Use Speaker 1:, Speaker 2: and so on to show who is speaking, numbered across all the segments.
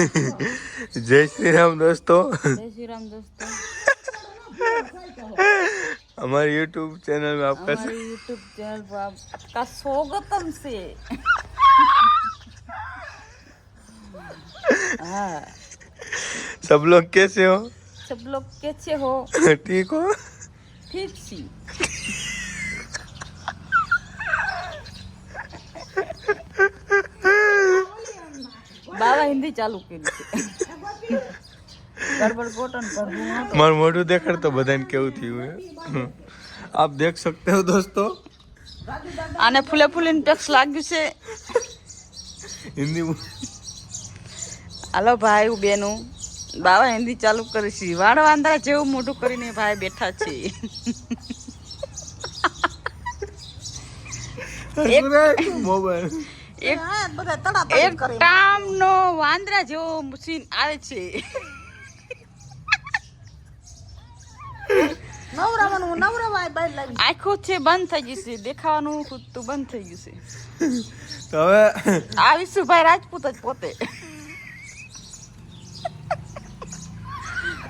Speaker 1: जय श्री राम दोस्तों।
Speaker 2: जय श्री राम दोस्तों।
Speaker 1: हमारे YouTube चैनल में आपका
Speaker 2: हमारे YouTube चैनल पर आपका स्वागतम से। हाँ,
Speaker 1: सब लोग कैसे हो?
Speaker 2: सब लोग कैसे हो?
Speaker 1: ठीक हो?
Speaker 2: ठीक सी। बाबा हिंदी चालू करी છે गड़बड़ कोटन पर
Speaker 1: मार मोटू देखर तो बदन केव थયું है। आप देख सकते हो दोस्तों।
Speaker 2: आने फूले फूले टेक्स लाग्યું છે।
Speaker 1: हिंदी
Speaker 2: હાલો ભાઈ બેનો બાબા હિન્દી ચાલુ કરી છે। વાળ વાંદરા જેવું મોઢું કરીને ભાઈ બેઠા છે।
Speaker 1: મોબાઈલ
Speaker 2: એક ટામનો વાંદરા જેવો સીન આવે છે। આંખો છે બંધ થઈ ગઈ છે, દેખાવાનું ખૂટતું બંધ થઈ ગયું છે।
Speaker 1: તો હવે
Speaker 2: આ વિશુભાઈ રાજપૂત જ પોતે।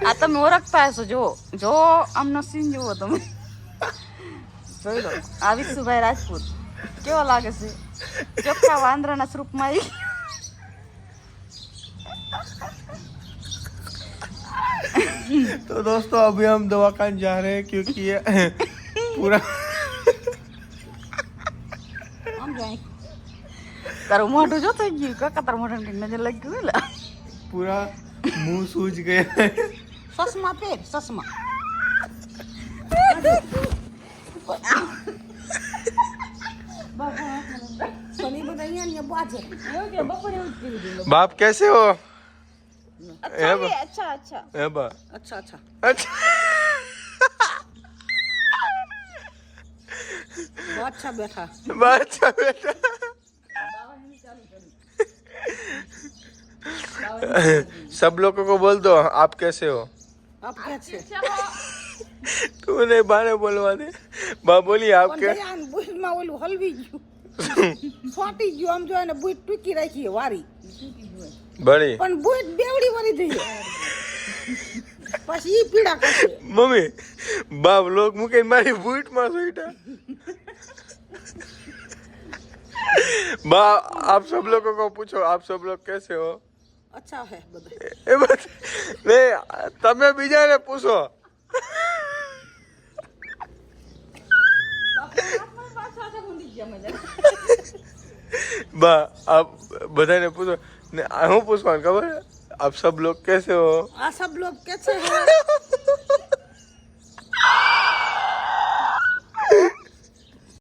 Speaker 2: આ તમે ઓળખતા હશો। જો જો આમનો સીન જુઓ તમે, જોઈ લો। આ વિશુભાઈ રાજપૂત કેવો લાગે છે? ચોખ્ખા વાંદરાના સ્વરૂપમાં આવી।
Speaker 1: तो दोस्तों अभी हम दवाखाने जा रहे हैं क्योंकि ये पूरा
Speaker 2: તારું મોઢું જો થઈ ગયું કાકા, તારું મોઢું નજર લાગી ગયું લા।
Speaker 1: पूरा मुंह सूज गया है।
Speaker 2: ચશ્મા પહેર, ચશ્મા।
Speaker 1: बाप कैसे हो?
Speaker 2: अच्छा
Speaker 1: बा।
Speaker 2: अच्छा अच्छा
Speaker 1: ए बा।
Speaker 2: अच्छा अच्छा
Speaker 1: अच्छा
Speaker 2: बहुत अच्छा बैठा।
Speaker 1: अच्छा बेटा। सब लोगों को बोल दो आप कैसे हो।
Speaker 2: आप कैसे?
Speaker 1: तू नहीं बारे बोलवा दे। बा बोली आप
Speaker 2: પણ
Speaker 1: के
Speaker 2: દયાન બુશમાં ઓલું હલવી ગયું, ફાટી ગયું। આમ જો એને બુટ ટૂકી રાખી વારી,
Speaker 1: बड़ी
Speaker 2: પણ બુટ બેવડી વળી થઈ। પછી ઈ પીડા કરશે।
Speaker 1: मम्मी बाप लोग मुके मारी बूट में सोईटा। बा आप सब लोगों को पूछो आप सब लोग कैसे हो।
Speaker 2: अच्छा है બધા।
Speaker 1: ए बात नहीं तमे बीजा ने पूछो। बा आप बधाई ने पूछो ने हूँ पूछवा खबर है आप सब लोग कैसे हो।
Speaker 2: આ सब लोग कैसे हो?